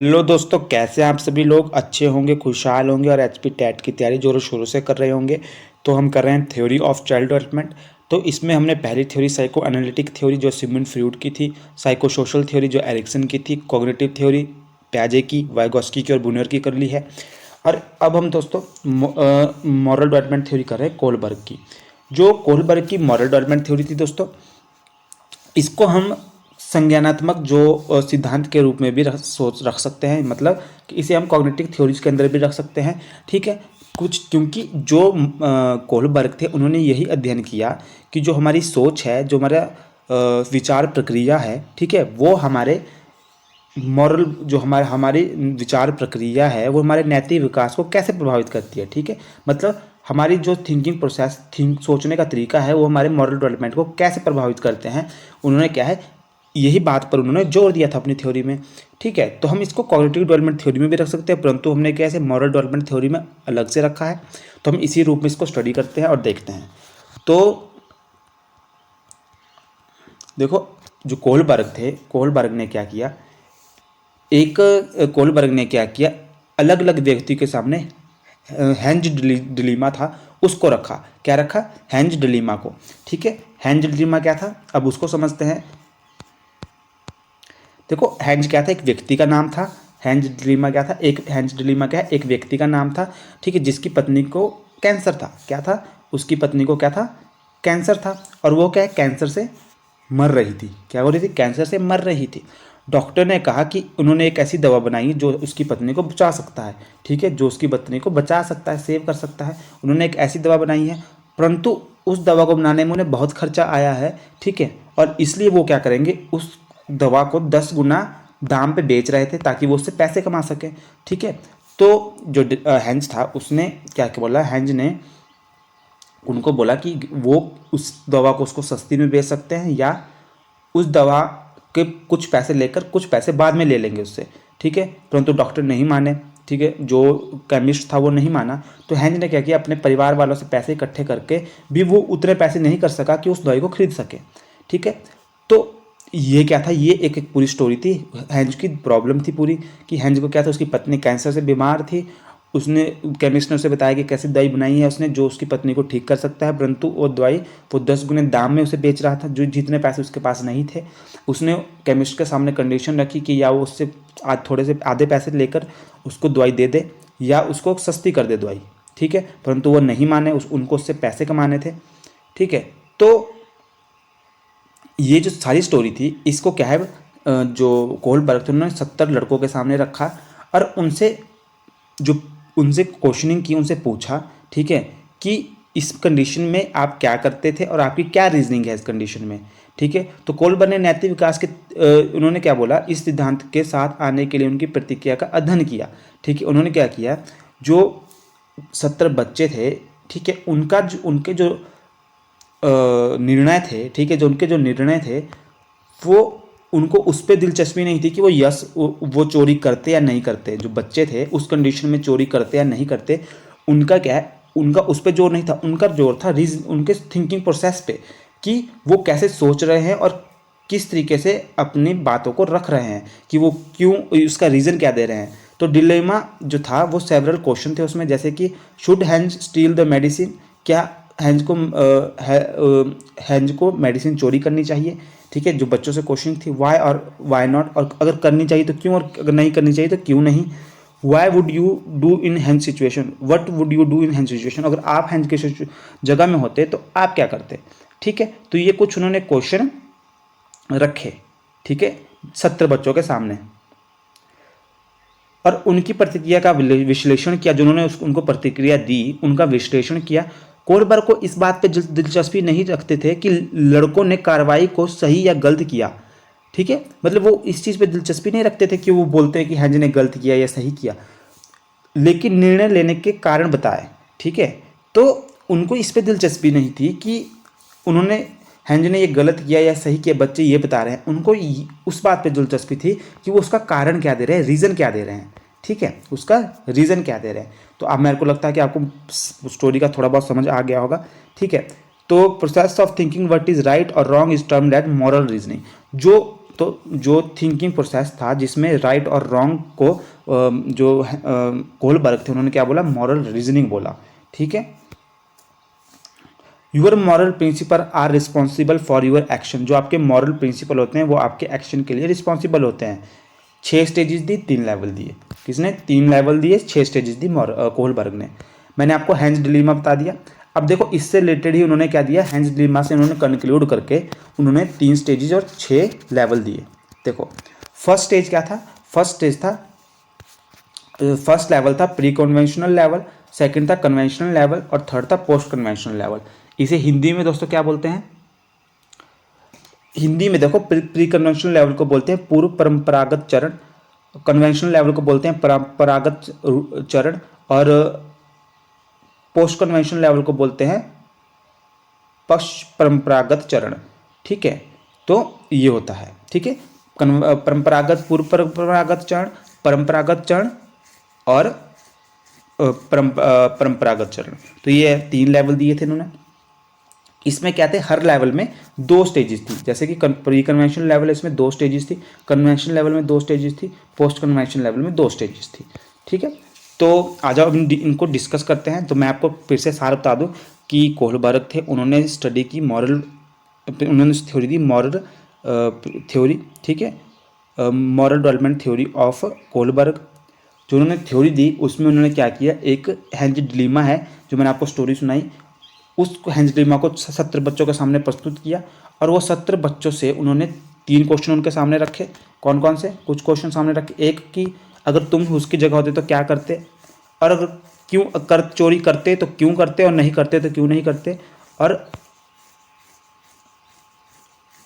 Hello दोस्तों, कैसे हैं आप सभी लोग। अच्छे होंगे, खुशहाल होंगे और एचपी टेट की तैयारी जोरों शोरों से कर रहे होंगे। तो हम कर रहे हैं थ्योरी ऑफ चाइल्ड डेवलपमेंट। तो इसमें हमने पहली थ्योरी साइको एनालिटिक थ्योरी जो सिगमंड फ्रॉइड की थी, साइको सोशल थ्योरी जो एरिक्सन की थी, कॉग्निटिव थ्योरी प्याजे की, वाइगोस्की की और बुनर की कर ली है। और अब हम दोस्तों मॉरल डेवलपमेंट थ्योरी कर रहे हैं कोलबर्ग की। जो कोलबर्ग की मॉरल डेवलपमेंट थ्योरी थी दोस्तों, इसको हम संज्ञानात्मक जो सिद्धांत के रूप में भी रख सकते हैं। मतलब कि इसे हम कॉग्निटिव थ्योरीज के अंदर भी रख सकते हैं। ठीक है, कुछ क्योंकि जो कोहलबर्ग थे उन्होंने यही अध्ययन किया कि जो हमारी सोच है, जो हमारा विचार प्रक्रिया है, ठीक है, वो हमारे मॉरल जो हमारी विचार प्रक्रिया है वो हमारे नैतिक विकास को कैसे प्रभावित करती है। ठीक है, मतलब हमारी जो थिंकिंग प्रोसेस, सोचने का तरीका है, वो हमारे मॉरल डेवलपमेंट को कैसे प्रभावित करते हैं। उन्होंने क्या है, यही बात पर उन्होंने जोर दिया था अपनी थ्योरी में। ठीक है, तो हम इसको कॉग्निटिव डेवलपमेंट थ्योरी में भी रख सकते हैं, परंतु हमने क्या ऐसे मॉरल डेवलपमेंट थ्योरी में अलग से रखा है। तो हम इसी रूप में इसको स्टडी करते हैं और देखते हैं। तो देखो, जो कोहलबर्ग थे, कोहलबर्ग ने क्या किया, एक कोलबर्ग ने क्या किया, अलग अलग व्यक्ति के सामने हेंज डिलीमा था, उसको रखा। क्या रखा? हेंज डिलीमा को। ठीक है, हेंज डिलीमा क्या था, अब उसको समझते हैं। देखो, हेंज क्या था, एक व्यक्ति का नाम था। हेंज डिलीमा क्या था, एक हेंज डिलीमा क्या है, एक व्यक्ति का नाम था। ठीक है, जिसकी पत्नी को कैंसर था। क्या था? उसकी पत्नी को क्या था? कैंसर था। और वो क्या है, कैंसर से मर रही थी। क्या हो रही थी? कैंसर से मर रही थी। डॉक्टर ने कहा कि उन्होंने एक ऐसी दवा बनाई जो उसकी पत्नी को बचा सकता है। ठीक है, जो उसकी पत्नी को बचा सकता है, सेव कर सकता है। उन्होंने एक ऐसी दवा बनाई है, परंतु उस दवा को बनाने में उन्हें बहुत खर्चा आया है। ठीक है, और इसलिए वो क्या करेंगे, उस दवा को 10 गुना दाम पे बेच रहे थे ताकि वो उससे पैसे कमा सके। ठीक है, तो जो हैंज था उसने क्या क्या बोला, हैंज ने उनको बोला कि वो उस दवा को उसको सस्ती में बेच सकते हैं, या उस दवा के कुछ पैसे लेकर कुछ पैसे बाद में ले लेंगे उससे। ठीक है, परंतु डॉक्टर नहीं माने। ठीक है, जो केमिस्ट था वो नहीं माना। तो हैंज ने क्या किया, अपने परिवार वालों से पैसे इकट्ठे करके भी वो उतने पैसे नहीं कर सका कि उस दवाई को खरीद सके। ठीक है, तो ये क्या था, ये एक पूरी स्टोरी थी। हैंज की प्रॉब्लम थी पूरी, कि हैंज को क्या था, उसकी पत्नी कैंसर से बीमार थी। उसने केमिस्ट ने उसे बताया कि कैसी दवाई बनाई है उसने जो उसकी पत्नी को ठीक कर सकता है, परंतु वो दवाई वो 10 गुने दाम में उसे बेच रहा था, जो जितने पैसे उसके पास नहीं थे। उसने केमिस्ट के सामने कंडीशन रखी कि या वो उससे आज थोड़े से आधे पैसे लेकर उसको दवाई दे दे, या उसको सस्ती कर दे दवाई। ठीक है, परंतु वो नहीं माने, उनको उससे पैसे कमाने थे। ठीक है, तो ये जो सारी स्टोरी थी, इसको क्या है, जो कोहलबर्ग थे उन्होंने 70 लड़कों के सामने रखा और जो उनसे क्वेश्चनिंग की, उनसे पूछा। ठीक है, कि इस कंडीशन में आप क्या करते थे और आपकी क्या रीजनिंग है इस कंडीशन में। ठीक है, तो कोलबर्ग ने नैतिक विकास के उन्होंने क्या बोला, इस सिद्धांत के साथ आने के लिए उनकी प्रतिक्रिया का अध्ययन किया। ठीक है, उन्होंने क्या किया, जो 70 बच्चे थे, ठीक है, उनके जो निर्णय थे, ठीक है, जो उनके जो निर्णय थे, वो उनको उस पर दिलचस्पी नहीं थी कि वो चोरी करते या नहीं करते। जो बच्चे थे उस कंडीशन में चोरी करते या नहीं करते, उनका क्या है, उनका उस पर जोर नहीं था। उनका जोर था उनके थिंकिंग प्रोसेस पे, कि वो कैसे सोच रहे हैं और किस तरीके से अपनी बातों को रख रहे हैं, कि वो क्यों, उसका रीज़न क्या दे रहे हैं। तो डिलेमा जो था वो सेवरल क्वेश्चन थे उसमें, जैसे कि should hedge steel the medicine, क्या हैंज को मेडिसिन चोरी करनी चाहिए। ठीक है, जो बच्चों से क्वेश्चन थी, वाई और वाई नॉट, और अगर करनी चाहिए तो क्यों, और अगर नहीं करनी चाहिए तो क्यों नहीं। Why would you do in hedge situation, what would you do in hedge situation, अगर आप हैंज के जगह में होते तो आप क्या करते। ठीक है, तो ये कुछ उन्होंने क्वेश्चन रखे। ठीक है, 70 बच्चों के सामने, और उनकी प्रतिक्रिया का विश्लेषण किया। जिन्होंने उनको प्रतिक्रिया दी उनका विश्लेषण किया। कोलबर्ग को इस बात पे दिलचस्पी नहीं रखते थे कि लड़कों ने कार्रवाई को सही या गलत किया। ठीक है, मतलब वो इस चीज़ पे दिलचस्पी नहीं रखते थे कि वो बोलते हैं कि हैंज ने गलत किया या सही किया, लेकिन निर्णय लेने के कारण बताए। ठीक है, तो उनको इस पे दिलचस्पी नहीं थी कि उन्होंने हैंज ने ये गलत किया या सही किया, बच्चे ये बता रहे हैं। उनको उस बात पे दिलचस्पी थी कि वो उसका कारण क्या दे रहे हैं, रीज़न क्या दे रहे हैं। ठीक है, उसका रीज़न क्या दे रहे हैं। तो अब मेरे को लगता है कि आपको स्टोरी का थोड़ा बहुत समझ आ गया होगा। ठीक है, तो process of thinking what is right और wrong is termed as moral reasoning. जो तो जो थिंकिंग प्रोसेस था जिसमें राइट और रॉन्ग को जो कोहलबर्ग थे उन्होंने क्या बोला, मॉरल रीजनिंग बोला। ठीक है, your moral principle are responsible for your action. जो आपके मॉरल प्रिंसिपल होते हैं वो आपके एक्शन के लिए रिस्पॉन्सिबल होते हैं। 6 स्टेजेस दी, 3 लेवल दिए। किसने? 3 लेवल दिए, 6 स्टेजेस दी कोहलबर्ग ने। मैंने आपको हेंज डिलेमा बता दिया। अब देखो इससे रिलेटेड ही उन्होंने क्या दिया, हेंज डिलेमा से उन्होंने कंक्लूड करके उन्होंने 3 स्टेजेस और 6 लेवल दिए। देखो फर्स्ट स्टेज क्या था? फर्स्ट लेवल था प्री कन्वेंशनल लेवल, सेकंड था कन्वेंशनल लेवल और थर्ड था पोस्ट कन्वेंशनल लेवल। इसे हिंदी में दोस्तों क्या बोलते हैं? हिंदी में देखो प्री कन्वेंशनल लेवल को बोलते हैं पूर्व परंपरागत चरण, कन्वेंशनल लेवल को बोलते हैं परंपरागत चरण और पोस्ट कन्वेंशनल लेवल को बोलते हैं पश्च परंपरागत चरण। ठीक है, तो ये होता है। ठीक है, परंपरागत, पूर्व परंपरागत चरण, परंपरागत चरण और परंपरागत चरण। तो ये 3 लेवल दिए थे इन्होंने। इसमें क्या थे, हर लेवल में 2 स्टेजेस थी। जैसे कि प्री कन्वेंशनल लेवल इसमें 2 स्टेजेस थी, कन्वेंशनल लेवल में 2 स्टेजेस थी, पोस्ट कन्वेंशनल लेवल में 2 स्टेजेस थी। ठीक है, तो आ जाओ इनको डिस्कस करते हैं। तो मैं आपको फिर से सार बता दूं कि कोहलबर्ग थे, उन्होंने स्टडी की उन्होंने थ्योरी दी मॉरल थ्योरी। ठीक है, moral development theory of Kohlberg. जो उन्होंने थ्योरी दी उसमें उन्होंने क्या किया, एक हेंज डिलेमा है जो मैंने आपको स्टोरी सुनाई, उस हेंज डिलेमा को 70 बच्चों के सामने प्रस्तुत किया और वो 70 बच्चों से उन्होंने 3 क्वेश्चन उनके सामने रखे। कौन कौन से? कुछ क्वेश्चन सामने रखे। एक कि अगर तुम उसकी जगह होते तो क्या करते, और अगर चोरी करते तो क्यों करते, और नहीं करते तो क्यों नहीं करते। और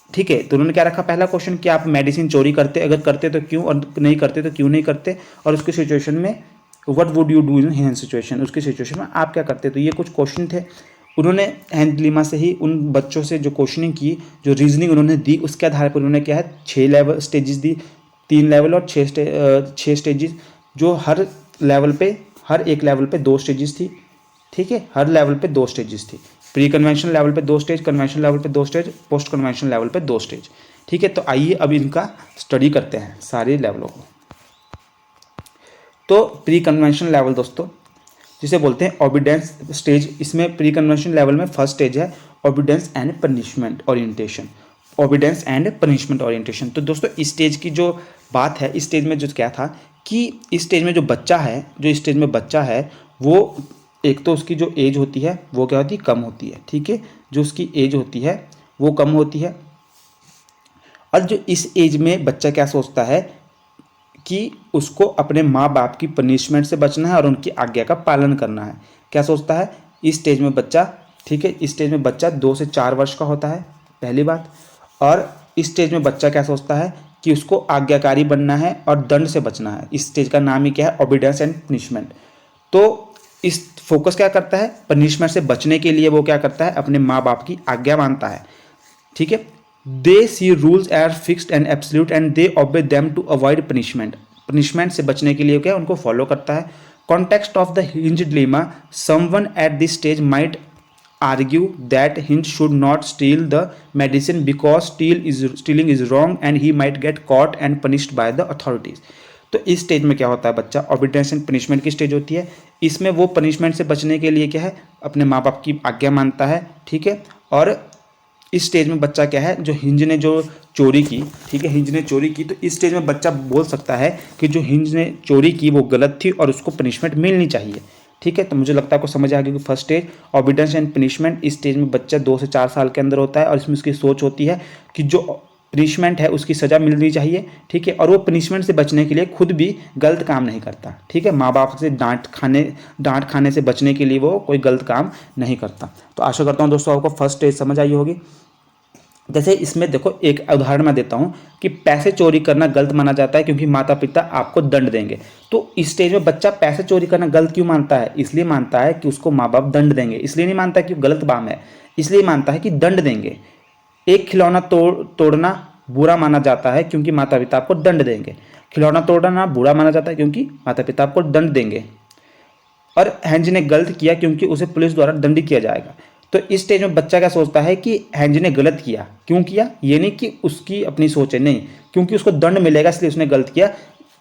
ठीक है, तो उन्होंने क्या रखा, पहला क्वेश्चन कि आप मेडिसिन चोरी करते, अगर करते तो क्यों, और नहीं करते तो क्यों नहीं करते, और उसकी सिचुएशन में what would you do in henge situation, उसकी सिचुएशन में आप क्या करते। तो ये कुछ क्वेश्चन थे। उन्होंने हेंज डिलेमा से ही उन बच्चों से जो क्वेश्चनिंग की, जो रीजनिंग उन्होंने दी, उसके आधार पर उन्होंने क्या है 6 लेवल स्टेजेस दी, 3 लेवल और 6 स्टेजेस, जो हर एक लेवल पे 2 स्टेजेस थी। ठीक है, हर लेवल पे 2 स्टेजेस थी। प्री कन्वेंशनल लेवल पे 2 स्टेज, कन्वेंशनल लेवल पे 2 स्टेज, पोस्ट कन्वेंशनल लेवल पे 2 स्टेज। ठीक है, तो आइए अब इनका स्टडी करते हैं सारे लेवलों को। तो प्री कन्वेंशनल लेवल दोस्तों जिसे बोलते हैं ओबीडियंस स्टेज, इसमें प्री कन्वेंशनल लेवल में फर्स्ट स्टेज है obedience and punishment orientation. Obedience and punishment orientation. तो दोस्तों इस स्टेज की जो बात है, इस स्टेज में जो क्या था कि इस स्टेज में जो इस स्टेज में बच्चा है वो एक तो उसकी जो एज होती है वो क्या होती है, कम होती है। ठीक है, जो उसकी एज होती है वो कम होती है। और जो इस एज में बच्चा क्या सोचता है कि उसको अपने माँ बाप की पनिशमेंट से बचना है और उनकी आज्ञा का पालन करना है। क्या सोचता है इस स्टेज में बच्चा? ठीक है, इस स्टेज में बच्चा 2 से 4 वर्ष का होता है, पहली बात। और इस स्टेज में बच्चा क्या सोचता है कि उसको आज्ञाकारी बनना है और दंड से बचना है। इस स्टेज का नाम ही क्या है, ओबीडियंस एंड पनिशमेंट। तो इस फोकस क्या करता है, पनिशमेंट से बचने के लिए वो क्या करता है, अपने माँ बाप की आज्ञा मानता है। ठीक है, they see rules are fixed and absolute and they obey them to avoid punishment. Punishment से बचने के लिए क्या उनको फॉलो करता है। Context of the Heinz dilemma, someone at this stage might argue that Hinge should not steal the medicine because stealing is wrong and he might get caught and punished by the authorities। तो इस stage में क्या होता है, बच्चा obedience and punishment की stage होती है। इसमें वो पनिशमेंट से बचने के लिए क्या है, अपने माँ बाप की आज्ञा मानता है। ठीक है, और इस स्टेज में बच्चा क्या है, जो हिंज ने जो चोरी की, ठीक है, हिंज ने चोरी की, तो इस स्टेज में बच्चा बोल सकता है कि जो हिंज ने चोरी की वो गलत थी और उसको पनिशमेंट मिलनी चाहिए। ठीक है, तो मुझे लगता है आपको समझ आ गया कि first stage obedience and punishment, इस स्टेज में बच्चा 2 से 4 साल के अंदर होता है और इसमें उसकी सोच होती है कि जो पनिशमेंट है उसकी सज़ा मिलनी चाहिए। ठीक है, और वो पनिशमेंट से बचने के लिए खुद भी गलत काम नहीं करता। ठीक है, माँ बाप से डांट खाने से बचने के लिए वो कोई गलत काम नहीं करता। तो आशा करता हूँ दोस्तों आपको फर्स्ट स्टेज समझ आई होगी। जैसे इसमें देखो एक उदाहरण मैं देता हूँ कि पैसे चोरी करना गलत माना जाता है क्योंकि माता पिता आपको दंड देंगे। तो इस स्टेज में बच्चा पैसे चोरी करना गलत क्यों मानता है, इसलिए मानता है कि उसको माँ बाप दंड देंगे। इसलिए नहीं मानता कि गलत काम है, इसलिए मानता है कि दंड देंगे। एक खिलौना तोड़ना बुरा माना जाता है क्योंकि माता पिता आपको दंड देंगे। खिलौना तोड़ना बुरा माना जाता है क्योंकि माता पिता आपको दंड देंगे। और हेंज ने गलत किया क्योंकि उसे पुलिस द्वारा दंडित किया जाएगा। तो इस स्टेज में बच्चा क्या सोचता है कि हैंज ने गलत किया। क्यों किया? ये नहीं कि उसकी अपनी सोच है, नहीं, क्योंकि उसको दंड मिलेगा इसलिए उसने गलत किया।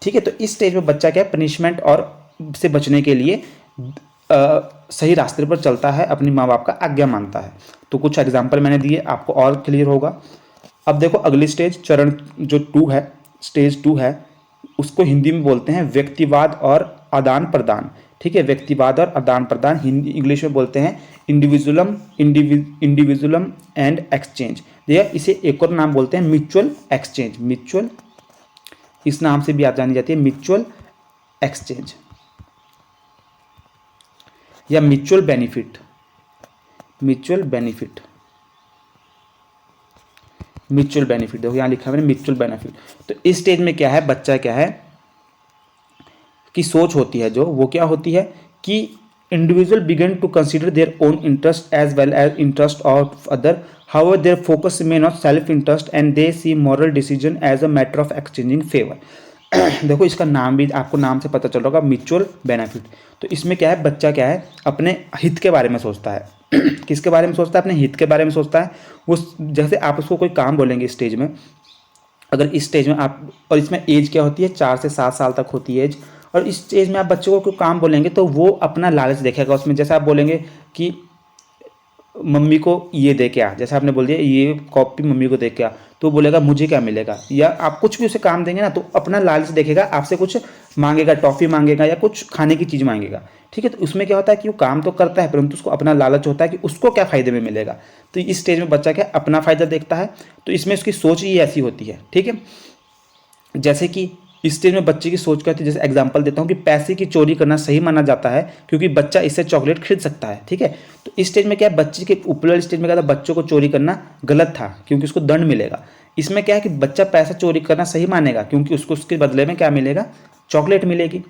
ठीक है, तो इस स्टेज में बच्चा क्या है, पनिशमेंट और से बचने के लिए सही रास्ते पर चलता है, अपनी माँ बाप का आज्ञा मानता है। तो कुछ एग्जाम्पल मैंने दिए, आपको और क्लियर होगा। अब देखो अगली स्टेज, चरण जो 2 है, स्टेज 2 है, उसको हिंदी में बोलते हैं व्यक्तिवाद और आदान प्रदान। ठीक है, व्यक्तिवाद और आदान प्रदान, हिंदी इंग्लिश में बोलते हैं इंडिविजुअलम एंड एक्सचेंज, या इसे एक और नाम बोलते हैं म्यूचुअल एक्सचेंज। म्यूचुअल, इस नाम से भी आप जानी जाती है म्यूचुअल एक्सचेंज या mutual benefit. Mutual benefit, mutual benefit, देखो यहाँ लिखा है मैंने म्यूचुअल बेनिफिट। तो इस स्टेज में क्या है, बच्चा क्या है कि सोच होती है जो, वो क्या होती है कि individual began to consider their own interest as well as interest of other, however their focus may not self interest and they see moral decision as a matter of exchanging favour. देखो इसका नाम भी आपको नाम से पता चल रहा होगा, म्यूचुअल बेनिफिट। तो इसमें क्या है, बच्चा क्या है अपने हित के बारे में सोचता है। किसके बारे में सोचता है? अपने हित के बारे में सोचता है। वो जैसे आप उसको कोई काम बोलेंगे स्टेज में, अगर इस स्टेज में आप, और इसमें एज क्या होती है, 4 से 7 साल तक होती है एज, और इस स्टेज में आप बच्चों को कोई काम बोलेंगे तो वो अपना लालच देखेगा उसमें। जैसे आप बोलेंगे कि मम्मी को ये दे के आ, जैसे आपने बोल दिया ये कॉपी मम्मी को दे के आ, तो बोलेगा मुझे क्या मिलेगा। या आप कुछ भी उसे काम देंगे ना तो अपना लालच देखेगा, आपसे कुछ मांगेगा, टॉफ़ी मांगेगा या कुछ खाने की चीज़ मांगेगा। ठीक है, तो उसमें क्या होता है कि वो काम तो करता है परंतु उसको अपना लालच होता है कि उसको क्या फ़ायदे में मिलेगा। तो इस स्टेज में बच्चा क्या अपना फ़ायदा देखता है, तो इसमें उसकी सोच ही ऐसी होती है। ठीक है, जैसे कि इस स्टेज में बच्चे की सोच करती है, जैसे एग्जांपल देता हूँ कि पैसे की चोरी करना सही माना जाता है क्योंकि बच्चा इससे चॉकलेट खरीद सकता है। ठीक है, तो इस स्टेज में क्या है, बच्चे के ऊपर वाले स्टेज में क्या था, बच्चों को चोरी करना गलत था क्योंकि उसको दंड मिलेगा। इसमें क्या है कि बच्चा पैसा चोरी करना सही मानेगा क्योंकि उसको उसके बदले में क्या मिलेगा, चॉकलेट मिलेगी।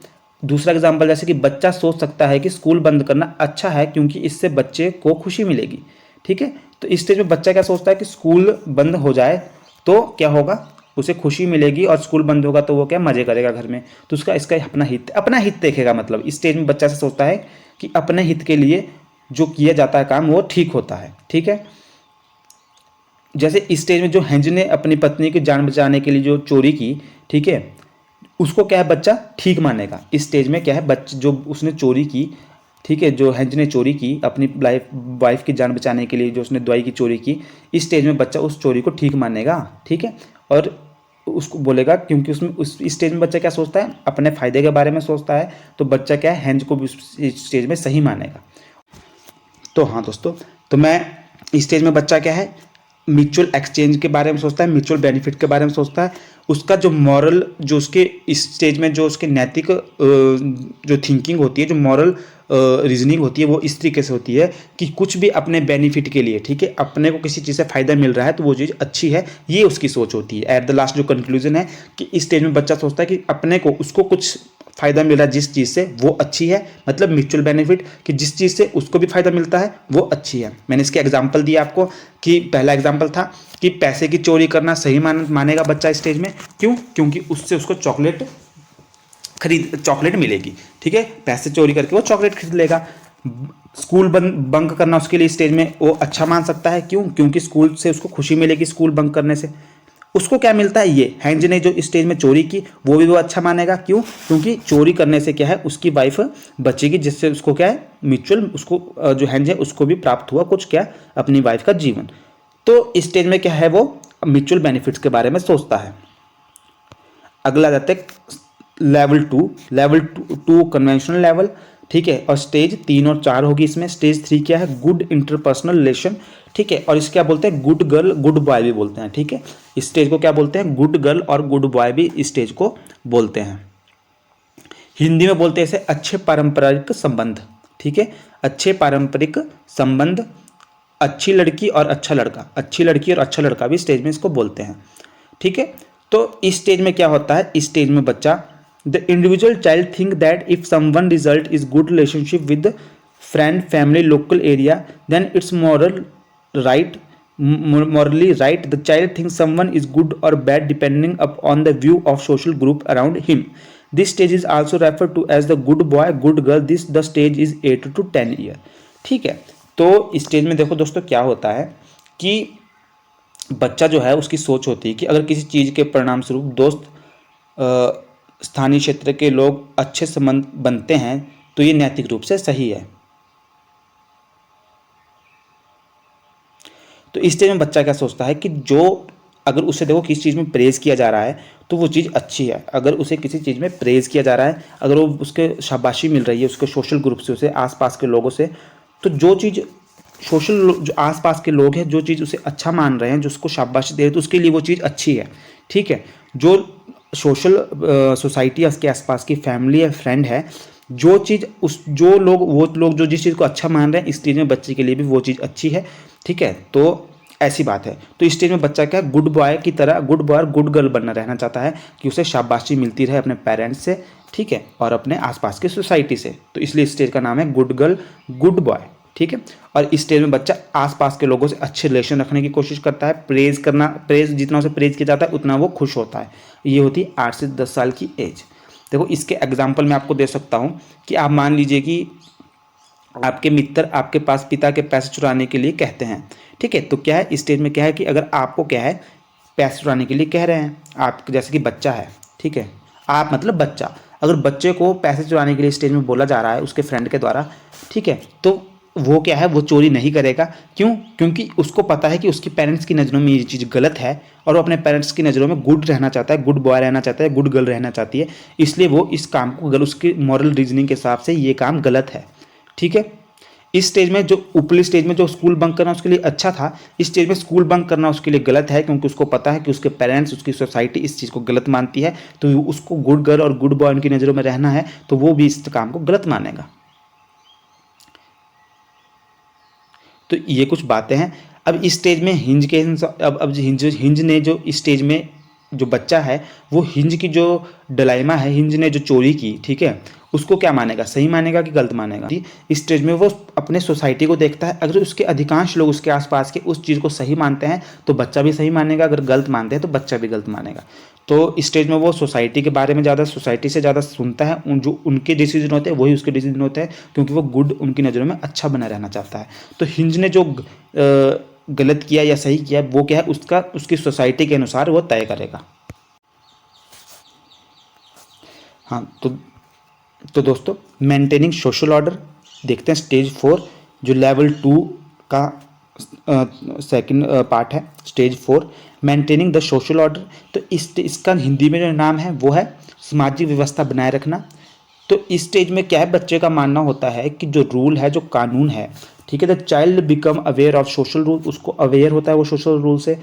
दूसरा एग्जाम्पल, जैसे कि बच्चा सोच सकता है कि स्कूल बंद करना अच्छा है क्योंकि इससे बच्चे को खुशी मिलेगी। ठीक है, तो इस स्टेज में बच्चा क्या सोचता है कि स्कूल बंद हो जाए तो क्या होगा, उसे खुशी मिलेगी, और स्कूल बंद होगा तो वो क्या मजे करेगा घर में। तो उसका इसका अपना हित देखेगा। मतलब इस स्टेज में बच्चा से सोचता है कि अपने हित के लिए जो किया जाता है काम वो ठीक होता है। ठीक है, जैसे इस स्टेज में जो हेंज ने अपनी पत्नी की जान बचाने के लिए जो चोरी की, ठीक है, उसको क्या है बच्चा ठीक मानेगा। इस स्टेज में क्या है, बच्चे जो उसने चोरी की, ठीक है, जो हेंज ने चोरी की अपनी वाइफ की जान बचाने के लिए, जो उसने दवाई की चोरी की, इस स्टेज में बच्चा उस चोरी को ठीक मानेगा। ठीक है, और उसको बोलेगा क्योंकि उसमें उस स्टेज में बच्चा क्या सोचता है, अपने फायदे के बारे में सोचता है, तो बच्चा क्या है हेंज को भी उस स्टेज में सही मानेगा। तो हाँ दोस्तों, तो मैं इस स्टेज में बच्चा क्या है म्यूचुअल एक्सचेंज के बारे में सोचता है, म्यूचुअल बेनिफिट के बारे में सोचता है। उसका जो मॉरल, जो उसके इस स्टेज में जो उसके नैतिक जो थिंकिंग होती है, जो मॉरल रीजनिंग होती है, वो इस तरीके से होती है कि कुछ भी अपने बेनिफिट के लिए, ठीक है, अपने को किसी चीज़ से फ़ायदा मिल रहा है तो वो चीज़ अच्छी है, ये उसकी सोच होती है। एट द लास्ट जो कंक्लूजन है कि इस स्टेज में बच्चा सोचता है कि अपने को, उसको कुछ फ़ायदा मिल रहा है जिस चीज़ से, वो अच्छी है। मतलब म्यूचुअल बेनिफिट, कि जिस चीज़ से उसको भी फ़ायदा मिलता है वो अच्छी है। मैंने इसके एग्जाम्पल दिया आपको कि पहला एग्जाम्पल था कि पैसे की चोरी करना सही मानेगा बच्चा स्टेज में। क्यों? क्योंकि उससे उसको चॉकलेट मिलेगी। ठीक है, पैसे चोरी करके वो चॉकलेट खरीद लेगा। स्कूल बंक करना उसके लिए स्टेज में वो अच्छा मान सकता है। क्यों? क्योंकि स्कूल से उसको खुशी मिलेगी, स्कूल बंक करने से। उसको क्या मिलता है, ये हेंज ने जो स्टेज में चोरी की वो भी वो अच्छा मानेगा। क्यों? क्योंकि चोरी करने से क्या है, उसकी वाइफ बचेगी, जिससे उसको क्या है म्यूचुअल, उसको जो हेंज है उसको भी प्राप्त हुआ कुछ, क्या, अपनी वाइफ का जीवन। तो इस स्टेज में क्या है, वो म्यूचुअल बेनिफिट्स के बारे में सोचता है। अगला जाते हैं लेवल 2। Level 2 conventional level. ठीक है, और स्टेज 3 और 4 होगी इसमें। स्टेज 3 क्या है, गुड इंटरपर्सनल रिलेशन। ठीक है, और इसको क्या बोलते हैं, गुड गर्ल गुड बॉय भी बोलते हैं। ठीक है, इस स्टेज को क्या बोलते हैं, गुड गर्ल और गुड बॉय भी इस स्टेज को बोलते हैं। हिंदी में बोलते हैं इसे अच्छे पारंपरिक संबंध। ठीक है, अच्छे पारंपरिक संबंध, अच्छी लड़की और अच्छा लड़का, अच्छी लड़की और अच्छा लड़का भी स्टेज में इसको बोलते हैं। ठीक है, तो इस स्टेज में क्या होता है, इस स्टेज में बच्चा, the individual child think that if someone result is good relationship with friend family local area then it's morally right. The child thinks someone is good or bad depending upon the view of social group around him. This stage is also referred to as the good boy good girl. The stage is 8 to 10 year. ठीक है, तो stage में देखो दोस्तों क्या होता है कि बच्चा जो है उसकी सोच होती है कि अगर किसी चीज़ के परिणाम स्वरूप दोस्त स्थानीय क्षेत्र के लोग अच्छे संबंध बनते हैं तो ये नैतिक रूप से सही है। तो इस स्टेज में बच्चा क्या सोचता है कि जो अगर उसे देखो किसी चीज़ में प्रेज़ किया जा रहा है तो वो चीज़ अच्छी है। अगर उसे किसी चीज़ में प्रेज़ किया जा रहा है, अगर वो उसके शाबाशी मिल रही है उसके सोशल ग्रुप से, उसे आसपास के लोगों से, तो जो चीज़ सोशल जो आसपास के लोग हैं जो चीज़ उसे अच्छा मान रहे हैं, जो उसको शाबाशी दे रहे हैं, तो उसके लिए वो चीज़ अच्छी है। ठीक है, जो सोशल सोसाइटी है उसके आसपास की फैमिली है, फ्रेंड है, जो चीज़ उस जो लोग वो लोग जो जिस चीज़ को अच्छा मान रहे हैं, इस चीज़ में बच्चे के लिए भी वो चीज़ अच्छी है। ठीक है, तो ऐसी बात है। तो इस स्टेज में बच्चा क्या गुड बॉय की तरह, गुड बॉय और गुड गर्ल बनना रहना चाहता है कि उसे शाबाशी मिलती रहे अपने पेरेंट्स से, ठीक है, और अपने आसपास की सोसाइटी से। तो इसलिए इस स्टेज का नाम है गुड गर्ल गुड बॉय। ठीक है, और इस स्टेज में बच्चा आसपास के लोगों से अच्छे रिलेशन रखने की कोशिश करता है। प्रेज जितना उसे प्रेज किया जाता है उतना वो खुश होता है। ये होती है 8 से 10 साल की एज। देखो इसके एग्जाम्पल मैं आपको दे सकता हूँ कि आप मान लीजिए कि आपके मित्र आपके पास पिता के पैसे चुराने के लिए कहते हैं। ठीक है, तो क्या है इस स्टेज में क्या है कि अगर आपको क्या है पैसे चुराने के लिए कह रहे हैं, आप जैसे कि बच्चा है, ठीक है, आप मतलब बच्चा, अगर बच्चे को पैसे चुराने के लिए स्टेज में बोला जा रहा है उसके फ्रेंड के द्वारा, ठीक है, तो वो क्या है वो चोरी नहीं करेगा। क्यों? क्योंकि उसको पता है कि उसके पेरेंट्स की नज़रों में ये चीज़ गलत है और वो अपने पेरेंट्स की नज़रों में गुड रहना चाहता है, गुड बॉय रहना चाहता है, गुड गर्ल रहना चाहती है, इसलिए वो इस काम को अगर उसकी मॉरल रीजनिंग के हिसाब से ये काम गलत है। ठीक है, इस स्टेज में जो ऊपरी स्टेज में जो स्कूल बंक करना उसके लिए अच्छा था, इस स्टेज में स्कूल बंक करना उसके लिए गलत है, क्योंकि उसको पता है कि उसके पेरेंट्स उसकी सोसाइटी इस चीज़ को गलत मानती है, तो उसको गुड गर्ल और गुड बॉय उनकी नज़रों में रहना है, तो वो भी इस काम को गलत मानेगा। तो ये कुछ बातें हैं। अब इस स्टेज में हिंज के अब हिंज ने जो इस स्टेज में जो बच्चा है वो हिंज की जो डलाइमा है, हिंज ने जो चोरी की, ठीक है, उसको क्या मानेगा, सही मानेगा कि गलत मानेगा। इस स्टेज में वो अपने सोसाइटी को देखता है, अगर उसके अधिकांश लोग उसके आसपास के उस चीज़ को सही मानते हैं तो बच्चा भी सही मानेगा, अगर गलत मानते हैं तो बच्चा भी गलत मानेगा। तो इस स्टेज में वो सोसाइटी के बारे में ज़्यादा, सोसाइटी से ज़्यादा सुनता है, जो उनके डिसीजन होते हैं वही उसके डिसीजन होते हैं, क्योंकि वो गुड उनकी नज़रों में अच्छा बना रहना चाहता है। तो हिंज ने जो गलत किया या सही किया वो क्या है उसका उसकी सोसाइटी के अनुसार वो तय करेगा। हाँ, तो दोस्तों मेंटेनिंग सोशल ऑर्डर देखते हैं स्टेज 4 जो लेवल 2 का सेकंड पार्ट है। Stage 4 maintaining the social order. तो इसका हिंदी में जो नाम है वो है सामाजिक व्यवस्था बनाए रखना। तो इस स्टेज में क्या है बच्चे का मानना होता है कि जो रूल है, जो कानून है, ठीक है, the child become aware of social rule, उसको अवेयर होता है वो सोशल रूल से,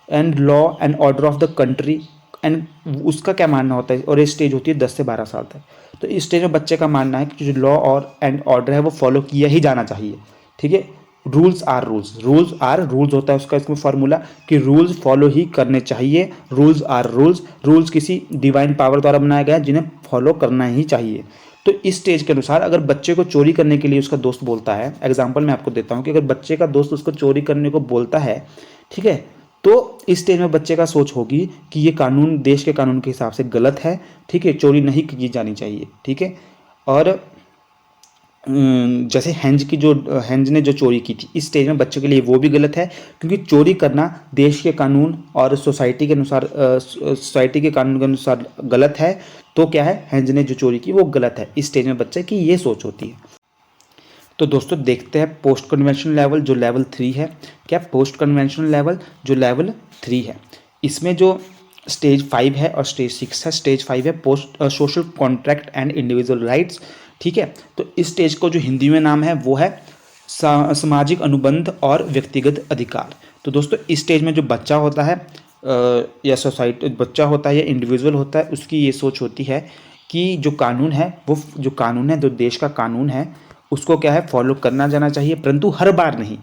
and law and order of the country, and उसका क्या मानना होता है। और ये स्टेज होती है 10 से 12 साल तक। तो इस स्टेज में बच्चे का मानना है कि जो लॉ और एंड ऑर्डर है वो फॉलो किया ही जाना चाहिए। ठीक है, rules are rules, rules are rules होता है उसका इसमें फॉर्मूला कि रूल्स फॉलो ही करने चाहिए, रूल्स आर रूल्स, रूल्स किसी डिवाइन पावर द्वारा बनाया गया है जिन्हें फॉलो करना ही चाहिए। तो इस स्टेज के अनुसार अगर बच्चे को चोरी करने के लिए उसका दोस्त बोलता है, एग्जाम्पल मैं आपको देता हूँ कि अगर बच्चे का दोस्त उसको चोरी करने को बोलता है, ठीक है, तो इस स्टेज में बच्चे का सोच होगी कि ये कानून देश के कानून के हिसाब से गलत है, ठीक है, चोरी नहीं की जानी चाहिए। ठीक है, और जैसे हेंज ने जो चोरी की थी, इस स्टेज में बच्चों के लिए वो भी गलत है, क्योंकि चोरी करना देश के कानून और सोसाइटी के अनुसार सोसाइटी के कानून के अनुसार गलत है। तो क्या है, हेंज ने जो चोरी की वो गलत है। इस स्टेज में बच्चे की ये सोच होती है। तो दोस्तों देखते हैं पोस्ट कन्वेंशनल लेवल जो लेवल 3 है। क्या पोस्ट कन्वेंशनल लेवल जो लेवल 3 है, इसमें जो स्टेज 5 है और स्टेज 6 है। स्टेज 5 है post social contract and individual rights. ठीक है, तो इस स्टेज को जो हिंदी में नाम है वो है सामाजिक अनुबंध और व्यक्तिगत अधिकार। तो दोस्तों इस स्टेज में जो बच्चा होता है या सोसाइटी बच्चा होता है या इंडिविजुअल होता है, उसकी ये सोच होती है कि जो कानून है वो जो कानून है, जो देश का कानून है उसको क्या है फॉलो करना जाना चाहिए, परंतु हर बार नहीं।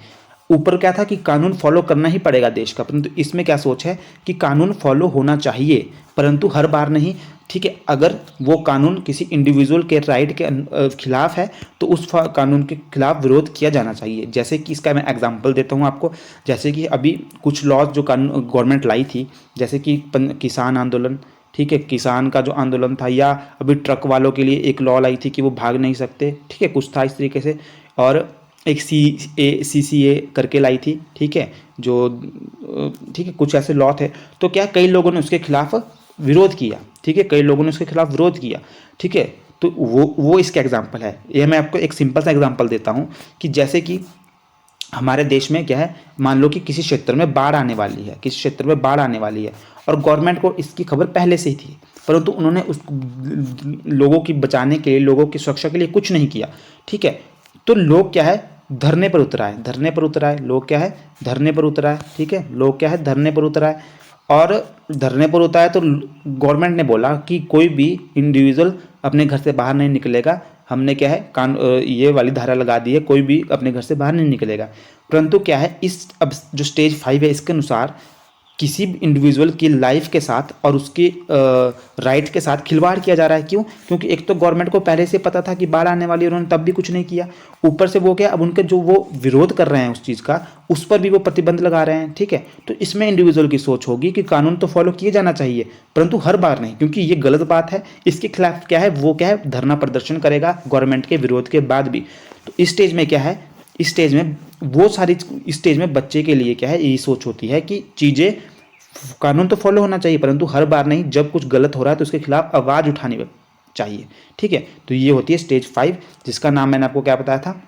ऊपर क्या था कि कानून फॉलो करना ही पड़ेगा देश का, परंतु इसमें क्या सोच है कि कानून फॉलो होना चाहिए परंतु हर बार नहीं। ठीक है, अगर वो कानून किसी इंडिविजुअल के राइट के खिलाफ है तो उस कानून के खिलाफ विरोध किया जाना चाहिए। जैसे कि इसका मैं एग्जांपल देता हूँ आपको, जैसे कि अभी कुछ लॉज जो कानून गवर्नमेंट लाई थी, जैसे कि किसान आंदोलन, ठीक है, किसान का जो आंदोलन था, या अभी ट्रक वालों के लिए एक लॉ लाई थी कि वो भाग नहीं सकते, ठीक है, कुछ था इस तरीके से। और एक CCA करके लाई थी, ठीक है, जो ठीक है कुछ ऐसे लॉ थे। तो क्या कई लोगों ने उसके खिलाफ विरोध किया, ठीक है, कई लोगों ने उसके खिलाफ विरोध किया, ठीक है। तो वो इसका एग्जाम्पल है। ये मैं आपको एक सिंपल सा एग्जाम्पल देता हूँ कि जैसे कि हमारे देश में क्या है, मान लो कि किसी क्षेत्र में बाढ़ आने वाली है, किसी क्षेत्र में बाढ़ आने वाली है और गवर्नमेंट को इसकी खबर पहले से ही थी, परंतु उन्होंने उस लोगों की बचाने के लिए, लोगों की सुरक्षा के लिए कुछ नहीं किया, ठीक है। तो लोग क्या है, धरने पर उतर आए, धरने पर उतर आए, लोग क्या है, धरने पर उतर आए, ठीक है, लोग क्या है, धरने पर उतर आए। और धरने पर उतर आए तो गवर्नमेंट ने बोला कि कोई भी इंडिविजुअल अपने घर से बाहर नहीं निकलेगा, हमने क्या है ये वाली धारा लगा दी है, कोई भी अपने घर से बाहर नहीं निकलेगा। परंतु क्या है, इस अब जो स्टेज 5 है इसके अनुसार किसी भी इंडिविजुअल की लाइफ के साथ और उसके राइट के साथ खिलवाड़ किया जा रहा है। क्यों? क्योंकि एक तो गवर्नमेंट को पहले से पता था कि बाढ़ आने वाली है, उन्होंने तब भी कुछ नहीं किया। ऊपर से वो क्या, अब उनके जो वो विरोध कर रहे हैं उस चीज़ का, उस पर भी वो प्रतिबंध लगा रहे हैं, ठीक है। तो इसमें इंडिविजुअल की सोच होगी कि कानून तो फॉलो किए जाना चाहिए, परंतु हर बार नहीं, क्योंकि ये गलत बात है। इसके खिलाफ क्या है, वो क्या है, धरना प्रदर्शन करेगा गवर्नमेंट के विरोध के बाद भी। तो इस स्टेज में क्या है, इस स्टेज में वो सारी, इस स्टेज में बच्चे के लिए क्या है, यही सोच होती है कि चीज़ें, कानून तो फॉलो होना चाहिए, परंतु हर बार नहीं, जब कुछ गलत हो रहा है तो उसके खिलाफ आवाज़ उठानी चाहिए, ठीक है। तो ये होती है स्टेज 5, जिसका नाम मैंने आपको क्या बताया था,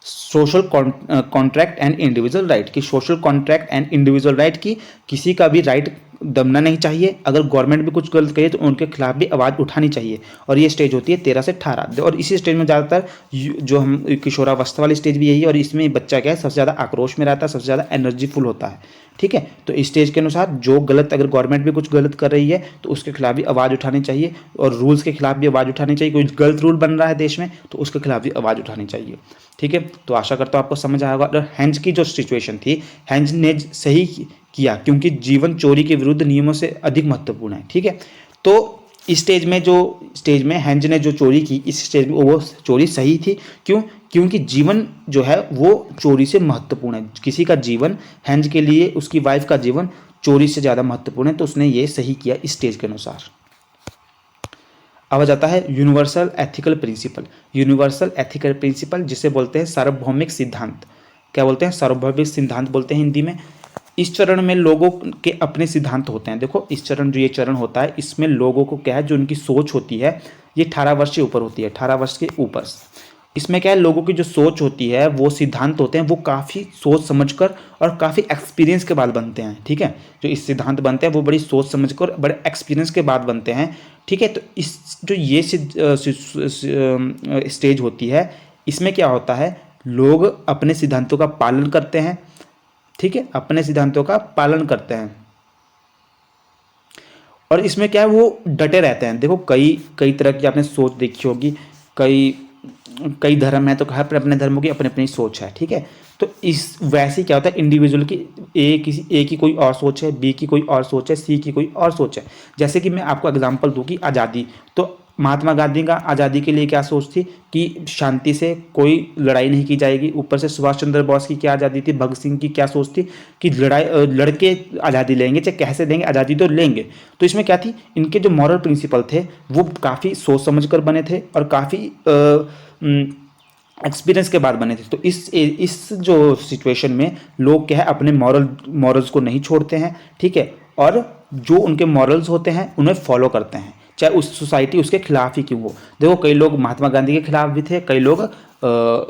social contract and individual right. की social contract and individual right की किसी का भी राइट दबना नहीं चाहिए। अगर गवर्नमेंट भी कुछ गलत करे तो उनके खिलाफ भी आवाज़ उठानी चाहिए। और ये स्टेज होती है 13 से 18। और इसी स्टेज में ज़्यादातर जो हम किशोरावस्था वाली स्टेज भी यही है, और इसमें बच्चा क्या है, सबसे ज़्यादा आक्रोश में रहता है, सबसे ज़्यादा एनर्जीफुल होता है, ठीक है। तो इस स्टेज के अनुसार जो गलत, अगर गवर्नमेंट भी कुछ गलत कर रही है तो उसके खिलाफ भी आवाज़ उठानी चाहिए, और रूल्स के खिलाफ भी आवाज़ उठानी चाहिए। कोई गलत रूल बन रहा है देश में तो उसके खिलाफ भी आवाज़ उठानी चाहिए, ठीक है। तो आशा करता हूँ आपको समझ आया होगा। और हेंज की जो सिचुएशन थी, हेंज ने सही किया, क्योंकि जीवन चोरी के विरुद्ध नियमों से अधिक महत्वपूर्ण है, ठीक है। तो इस स्टेज में हेंज ने जो चोरी की, इस स्टेज में वो चोरी सही थी। क्यों? क्योंकि जीवन जो है वो चोरी से महत्वपूर्ण है। किसी का जीवन, हेंज के लिए उसकी वाइफ का जीवन चोरी से ज़्यादा महत्वपूर्ण है, तो उसने ये सही किया इस स्टेज के अनुसार। अब आ जाता है universal ethical principle. Universal ethical principle जिसे बोलते हैं सार्वभौमिक सिद्धांत। क्या बोलते हैं? सार्वभौमिक सिद्धांत बोलते हैं हिंदी में। इस चरण में लोगों के अपने सिद्धांत होते हैं। देखो इस चरण, जो ये चरण होता है, इसमें लोगों को क्या है, जो उनकी सोच होती है, ये 18 वर्ष से ऊपर होती है, 18 वर्ष के ऊपर। इसमें क्या है, लोगों की जो सोच होती है, वो सिद्धांत होते हैं, वो काफ़ी सोच समझकर और काफ़ी एक्सपीरियंस के बाद बनते हैं, ठीक है। जो इस सिद्धांत बनते हैं वो बड़ी सोच समझकर, बड़े एक्सपीरियंस के बाद बनते हैं, ठीक है। तो इस जो ये स्टेज होती है, इसमें क्या होता है, लोग अपने सिद्धांतों का पालन करते हैं, ठीक है, अपने सिद्धांतों का पालन करते हैं। और इसमें क्या है, वो डटे रहते हैं। देखो कई तरह की आपने सोच देखी होगी, कई धर्म है, तो हर अपने धर्मों की अपनी अपनी सोच है, ठीक है। तो इस वैसे क्या होता है, इंडिविजुअल की ए की कोई और सोच है, बी की कोई और सोच है, सी की कोई और सोच है। जैसे कि मैं आपको एग्जांपल दूं कि आज़ादी, तो महात्मा गांधी का आज़ादी के लिए क्या सोच थी कि शांति से कोई लड़ाई नहीं की जाएगी। ऊपर से सुभाष चंद्र बोस की क्या आज़ादी थी, भगत सिंह की क्या सोच थी कि लड़के आज़ादी लेंगे, चाहे कैसे देंगे, आज़ादी तो लेंगे। तो इसमें क्या थी, इनके जो मॉरल प्रिंसिपल थे वो काफ़ी सोच समझ कर बने थे और काफ़ी एक्सपीरियंस के बाद बने थे। तो इस जो सिचुएशन में लोग क्या है, अपने मॉरल्स को नहीं छोड़ते हैं, ठीक है, और जो उनके मॉरल्स होते हैं उन्हें फॉलो करते हैं, चाहे उस सोसाइटी उसके खिलाफ ही क्यों हो। देखो कई लोग महात्मा गांधी के खिलाफ भी थे, कई लोग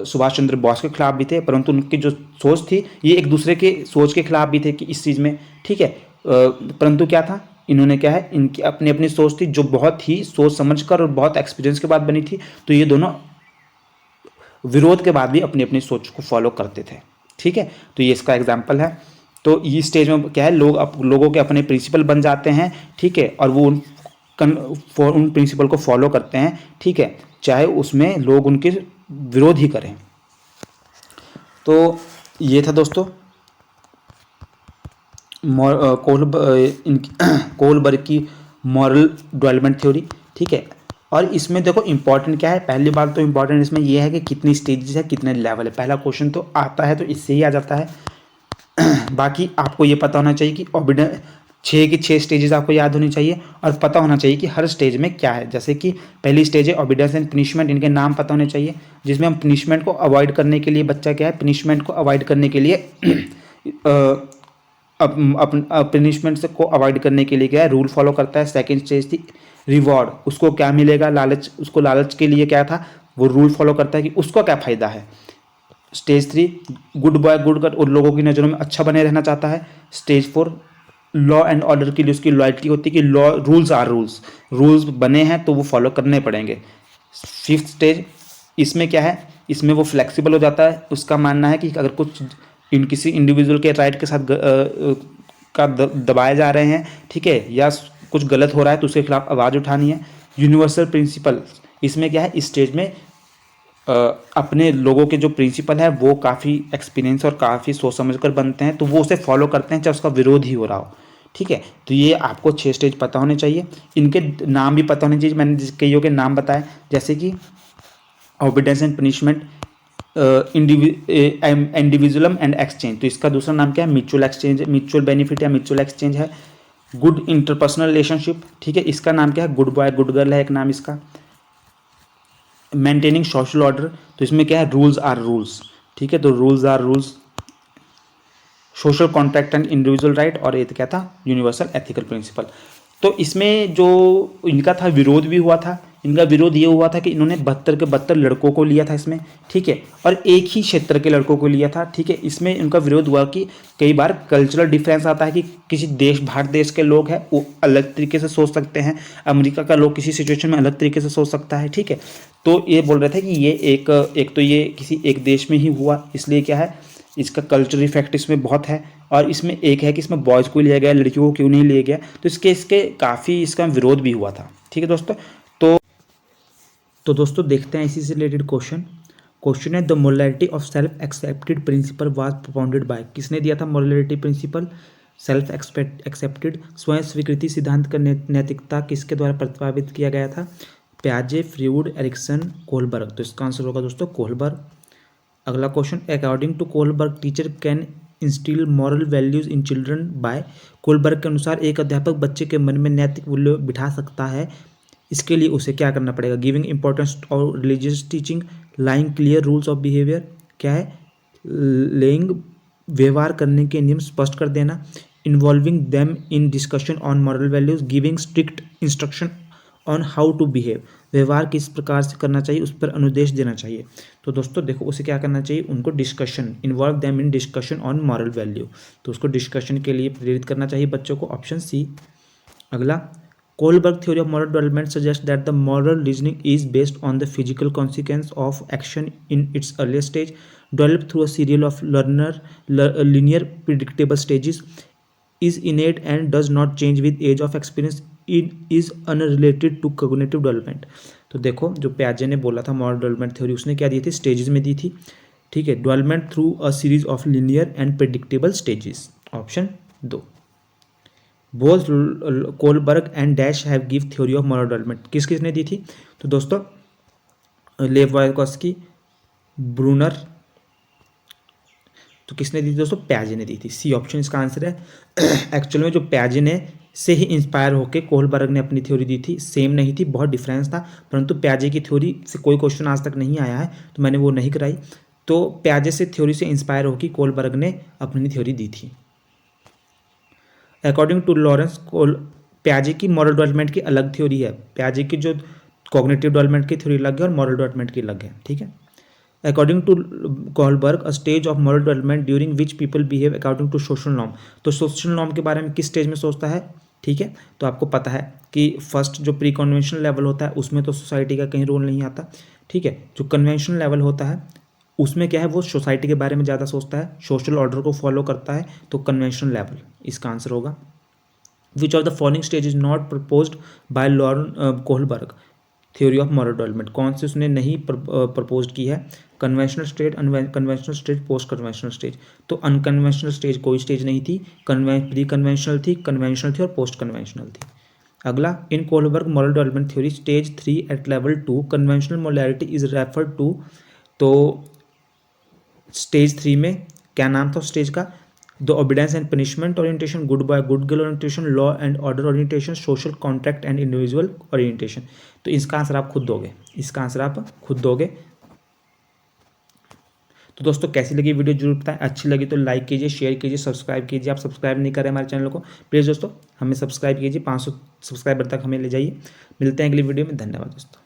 सुभाष चंद्र बोस के खिलाफ भी थे, परंतु उनकी जो सोच थी, ये एक दूसरे के सोच के खिलाफ भी थे कि इस चीज़ में, ठीक है। परंतु क्या था, इन्होंने क्या है, इनकी अपनी अपनी सोच थी, जो बहुत ही सोच समझकर और बहुत एक्सपीरियंस के बाद बनी थी। तो ये दोनों विरोध के बाद भी अपनी अपनी सोच को फॉलो करते थे, ठीक है। तो ये इसका एग्जाम्पल है। तो ये स्टेज में क्या है, लोगों के अपने प्रिंसिपल बन जाते हैं, ठीक है, और वो उन प्रिंसिपल को फॉलो करते हैं, ठीक है, चाहे उसमें लोग उनके विरोध ही करें। तो ये था दोस्तों कोहलबर्ग की मॉरल डेवलपमेंट थ्योरी, ठीक है। और इसमें देखो इंपॉर्टेंट क्या है, पहली बात तो इंपॉर्टेंट इसमें यह है कि कितनी स्टेजेस है, कितने लेवल है। पहला क्वेश्चन तो आता है तो इससे ही आ जाता है। बाकी आपको ये पता होना चाहिए कि 6 की 6 स्टेजेस आपको याद होनी चाहिए और पता होना चाहिए कि हर स्टेज में क्या है। जैसे कि पहली स्टेज है ओबीडियंस एंड पनिशमेंट, इनके नाम पता होने चाहिए, जिसमें हम पनिशमेंट को अवॉइड करने के लिए, बच्चा क्या है पनिशमेंट को अवॉइड करने के लिए पनिशमेंट से को अवॉइड करने के लिए क्या है रूल फॉलो करता है। सेकंड स्टेज थी रिवॉर्ड, उसको क्या मिलेगा, लालच, उसको लालच के लिए क्या था वो रूल फॉलो करता है कि उसको क्या फ़ायदा है। Stage 3 good boy good girl, उन लोगों की नज़रों में अच्छा बने रहना चाहता है। स्टेज 4 लॉ एंड ऑर्डर के लिए उसकी लॉयल्टी होती है कि law rules are rules, rules बने हैं तो वो फॉलो करने पड़ेंगे। फिफ्थ स्टेज, इसमें क्या है, इसमें वो फ्लेक्सिबल हो जाता है, उसका मानना है कि अगर कुछ किसी इंडिविजुअल के राइट के साथ दबाए जा रहे हैं, ठीक है, या कुछ गलत हो रहा है तो उसके खिलाफ आवाज़ उठानी है। यूनिवर्सल प्रिंसिपल, इसमें क्या है इस स्टेज में अपने लोगों के जो प्रिंसिपल है वो काफ़ी एक्सपीरियंस और काफ़ी सोच समझ कर बनते हैं, तो वो उसे फॉलो करते हैं चाहे उसका विरोध ही हो रहा हो। ठीक है, तो ये आपको 6 स्टेज पता होने चाहिए, इनके नाम भी पता होने चाहिए। मैंने कईयों के नाम बताए, जैसे कि obedience and punishment, individualism and exchange, तो इसका दूसरा नाम क्या है म्यूचुअल एक्सचेंज, म्यूचुअल बेनिफिट या म्यूचुअल एक्सचेंज है। गुड इंटरपर्सनल रिलेशनशिप, ठीक है, इसका नाम क्या है गुड बॉय गुड गर्ल है एक नाम इसका। मेंटेनिंग सोशल ऑर्डर, तो इसमें क्या है रूल्स आर रूल्स, ठीक है, तो rules are rules. Social contract and individual right, और ये क्या था यूनिवर्सल एथिकल प्रिंसिपल। तो इसमें जो इनका था विरोध भी हुआ था, इनका विरोध ये हुआ था कि इन्होंने 72 के 72 लड़कों को लिया था इसमें, ठीक है, और एक ही क्षेत्र के लड़कों को लिया था, ठीक है। इसमें इनका विरोध हुआ कि कई बार कल्चरल डिफरेंस आता है कि किसी देश भारत देश के लोग हैं वो अलग तरीके से सोच सकते हैं, अमेरिका का लोग किसी सिचुएशन में अलग तरीके से सोच सकता है, ठीक है। तो ये बोल रहे थे कि ये एक तो ये किसी एक देश में ही हुआ, इसलिए क्या है इसका कल्चर इफेक्ट इसमें बहुत है, और इसमें एक है कि इसमें बॉयज़ को लिया गया लड़कियों को क्यों नहीं लिया गया, तो इसके काफ़ी इसका विरोध भी हुआ था, ठीक है दोस्तों। तो दोस्तों देखते हैं इसी से रिलेटेड क्वेश्चन है the morality of self accepted principal was propounded bye, किसने दिया था मोरालिटी प्रिंसिपल, सेल्फ एक्सेप्टेड स्वयं स्वीकृति सिद्धांत का नैतिकता किसके द्वारा प्रतिपादित किया गया था, प्याजे, फ्रूड, एरिक्सन, कोहलबर्ग, तो इसका आंसर होगा दोस्तों कोहलबर्ग। अगला question, according to Kohlberg teacher can instill moral values in children by, Kohlberg के अनुसार एक अध्यापक बच्चे के मन में नैतिक मूल्य बिठा सकता है, इसके लिए उसे क्या करना पड़ेगा, गिविंग इंपॉर्टेंस और religious teaching, lying clear rules of behaviour, क्या है लेइंग व्यवहार करने के नियम स्पष्ट कर देना, involving them in discussion on moral values, giving strict instruction on how to behave, व्यवहार किस प्रकार से करना चाहिए उस पर अनुदेश देना चाहिए। तो दोस्तों देखो उसे क्या करना चाहिए, उनको discussion, involve them in discussion on moral value, तो उसको डिस्कशन के लिए प्रेरित करना चाहिए बच्चों को, ऑप्शन सी। अगला, Kohlberg theory of moral development suggests that the moral reasoning is based on the physical consequence of action in its earlier stage, developed through a series of linear predictable stages, is innate and does not change with age of experience, it is unrelated to cognitive development। तो देखो जो प्याजे ने बोला था moral development theory, उसने क्या दी थी stages में दी थी, ठीक है, development through a series of linear and predictable stages, option 2। Both Kohlberg and dash have give theory of moral development, किस किसने दी थी, तो दोस्तों लेवोयस्की, ब्रूनर, तो किसने दी थी दोस्तों प्याजे ने दी थी, सी ऑप्शन इसका आंसर है। एक्चुअल में जो प्याजे ने से ही इंस्पायर होकर कोहलबर्ग ने अपनी थ्योरी दी थी, सेम नहीं थी, बहुत डिफरेंस था, परंतु प्याजे की थ्योरी से कोई क्वेश्चन आज तक नहीं आया है तो मैंने वो नहीं कराई, तो प्याजे से थ्योरी से इंस्पायर होकर कोहलबर्ग ने अपनी थ्योरी दी थी। अकॉर्डिंग टू लॉरेंस प्याजे की मॉरल डेवलपमेंट की अलग थ्योरी है, प्याजे की जो कॉग्निटिव डेवलपमेंट की थ्योरी अलग है और मॉरल डेवलपमेंट की अलग है, ठीक है। According to Kohlberg a stage of moral development during which people behave according to social norm, तो सोशल नॉर्म के बारे में किस स्टेज में सोचता है, ठीक है, तो आपको पता है कि फर्स्ट जो प्री कन्वेंशनल लेवल होता है उसमें तो सोसाइटी का कहीं रोल नहीं आता, ठीक है, जो कन्वेंशनल लेवल होता है उसमें क्या है वो सोसाइटी के बारे में ज़्यादा सोचता है, सोशल ऑर्डर को फॉलो करता है, तो कन्वेंशनल लेवल इसका आंसर होगा। Which of the following stage is not proposed by Lawrence Kohlberg theory of moral development, कौन से उसने नहीं प्रपोज की है, conventional stage, unconventional stage, post conventional stage, तो अनकन्वेंशनल स्टेज कोई स्टेज नहीं थी, प्री कन्वेंशनल थी, कन्वेंशनल थी और पोस्ट कन्वेंशनल थी। अगला, in Kohlberg moral development theory stage 3 at level 2 conventional morality is referred to, तो स्टेज 3 में क्या नाम था उस स्टेज का, the obedience and punishment orientation, good boy good girl orientation, law and order orientation, social contract and individual orientation. तो इसका answer आप खुद दोगे, इसका आंसर आप खुद दोगे। तो दोस्तों कैसी लगी वीडियो जरूर बताएं, अच्छी लगी तो लाइक कीजिए, शेयर कीजिए, सब्सक्राइब कीजिए। आप सब्सक्राइब नहीं करें हमारे चैनल को, प्लीज़ दोस्तों हमें सब्सक्राइब कीजिए, 500 सब्सक्राइबर तक हमें ले जाइए। मिलते हैं अगली वीडियो में, धन्यवाद दोस्तों।